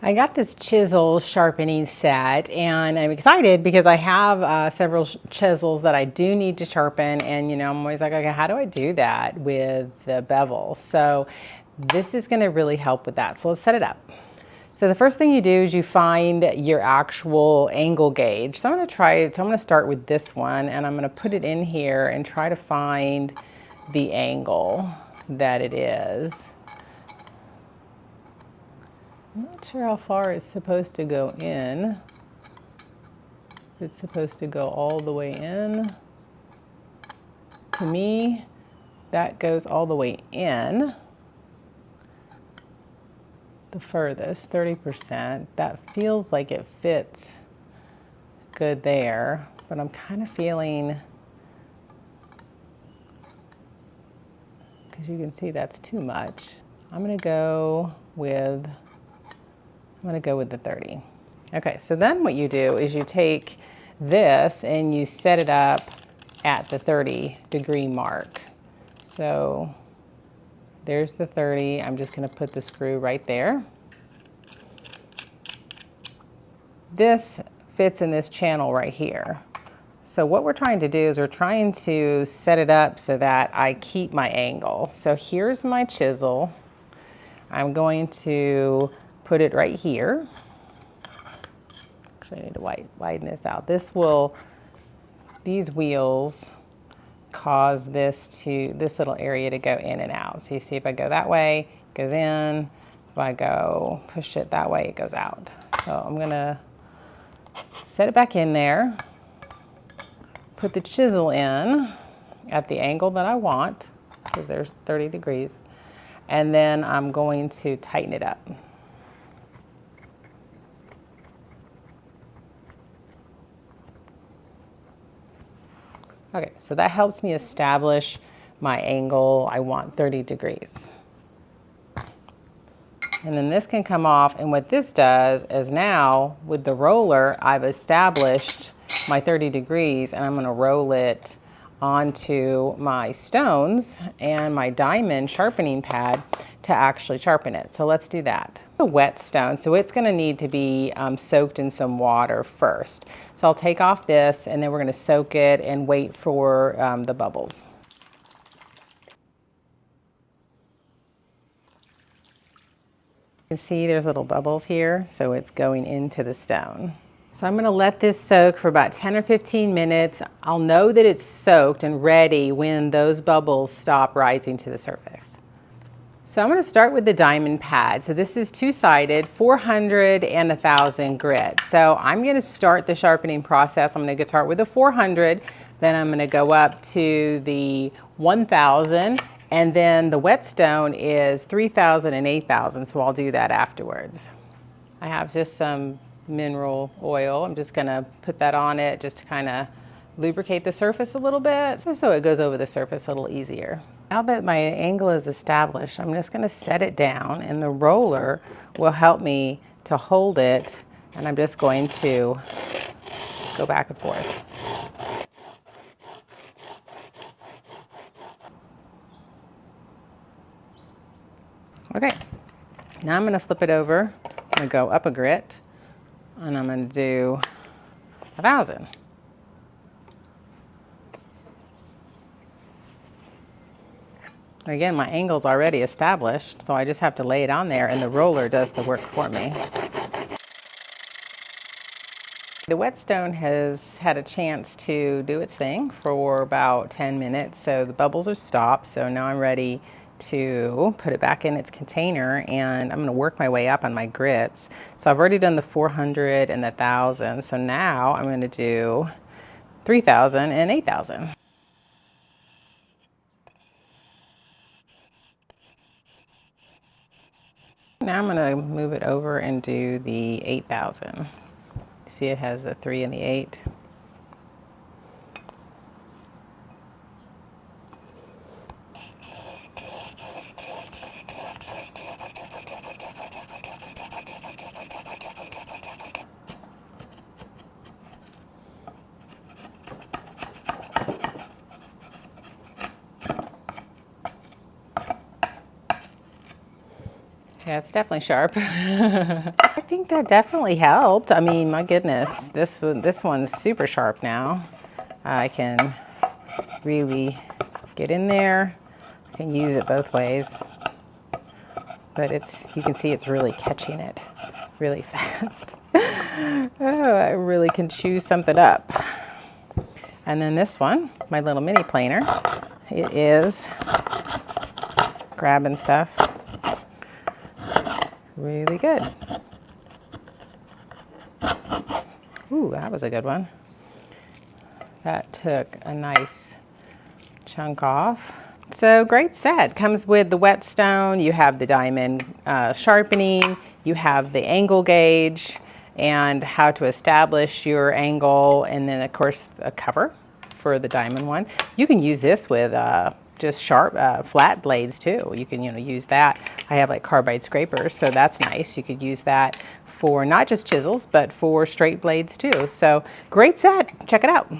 I got this chisel sharpening set and I'm excited because I have several chisels that I do need to sharpen, and I'm always like, okay, how do I do that with the bevel? So this is going to really help with that. So let's set it up. So the first thing you do is you find your actual angle gauge. So I'm going to start with this one, and I'm going to put it in here and try to find the angle that it is. I'm not sure how far it's supposed to go in. It's supposed to go all the way in. To me, that goes all the way in. The furthest, 30%. That feels like it fits good there, but I'm kind of feeling, because you can see that's too much. I'm gonna go with the 30. Okay, so then what you do is you take this and you set it up at the 30-degree mark. So there's the 30. I'm just gonna put the screw right there. This fits in this channel right here. So what we're trying to do is we're trying to set it up so that I keep my angle. So here's my chisel. I'm going to put it right here. Actually, I need to widen this out. These wheels cause this little area to go in and out. So you see, if I go that way, it goes in. If I go push it that way, it goes out. So I'm gonna set it back in there, put the chisel in at the angle that I want, because there's 30 degrees, and then I'm going to tighten it up. Okay, so that helps me establish my angle. I want 30 degrees. And then this can come off, and what this does is now with the roller, I've established my 30 degrees, and I'm gonna roll it onto my stones and my diamond sharpening pad to actually sharpen it. So let's do that. A wet stone, so it's gonna need to be soaked in some water first. So I'll take off this, and then we're gonna soak it and wait for the bubbles. You can see there's little bubbles here, so it's going into the stone. So I'm gonna let this soak for about 10 or 15 minutes. I'll know that it's soaked and ready when those bubbles stop rising to the surface. So I'm gonna start with the diamond pad. So this is two-sided, 400 and 1,000 grit. So I'm gonna start the sharpening process. I'm gonna start with the 400, then I'm gonna go up to the 1,000, and then the whetstone is 3,000 and 8,000, so I'll do that afterwards. I have just some mineral oil. I'm just gonna put that on it just to kind of lubricate the surface a little bit, so it goes over the surface a little easier. Now that my angle is established, I'm just gonna set it down, and the roller will help me to hold it, and I'm just going to go back and forth. Okay, now I'm gonna flip it over. I'm gonna go up a grit, and I'm gonna do 1,000. Again, my angle's already established, so I just have to lay it on there, and the roller does the work for me. The whetstone has had a chance to do its thing for about 10 minutes, so the bubbles are stopped, so now I'm ready to put it back in its container, and I'm gonna work my way up on my grits. So I've already done the 400 and the 1,000, so now I'm gonna do 3,000 and 8,000. Now I'm gonna move it over and do the 8,000. See, it has the 3 and the 8. Yeah, it's definitely sharp. I think that definitely helped. I mean, my goodness, this one's super sharp now. I can really get in there. I can use it both ways. But you can see it's really catching it really fast. Oh, I really can chew something up. And then this one, my little mini planer, it is grabbing stuff really good. Ooh, that was a good one. That took a nice chunk off. So great set. Comes with the whetstone, you have the diamond sharpening, you have the angle gauge and how to establish your angle, and then of course a cover for the diamond one. You can use this with just sharp flat blades too. You can use that. I have like carbide scrapers, so that's nice. You could use that for not just chisels but for straight blades too. So great set. Check it out.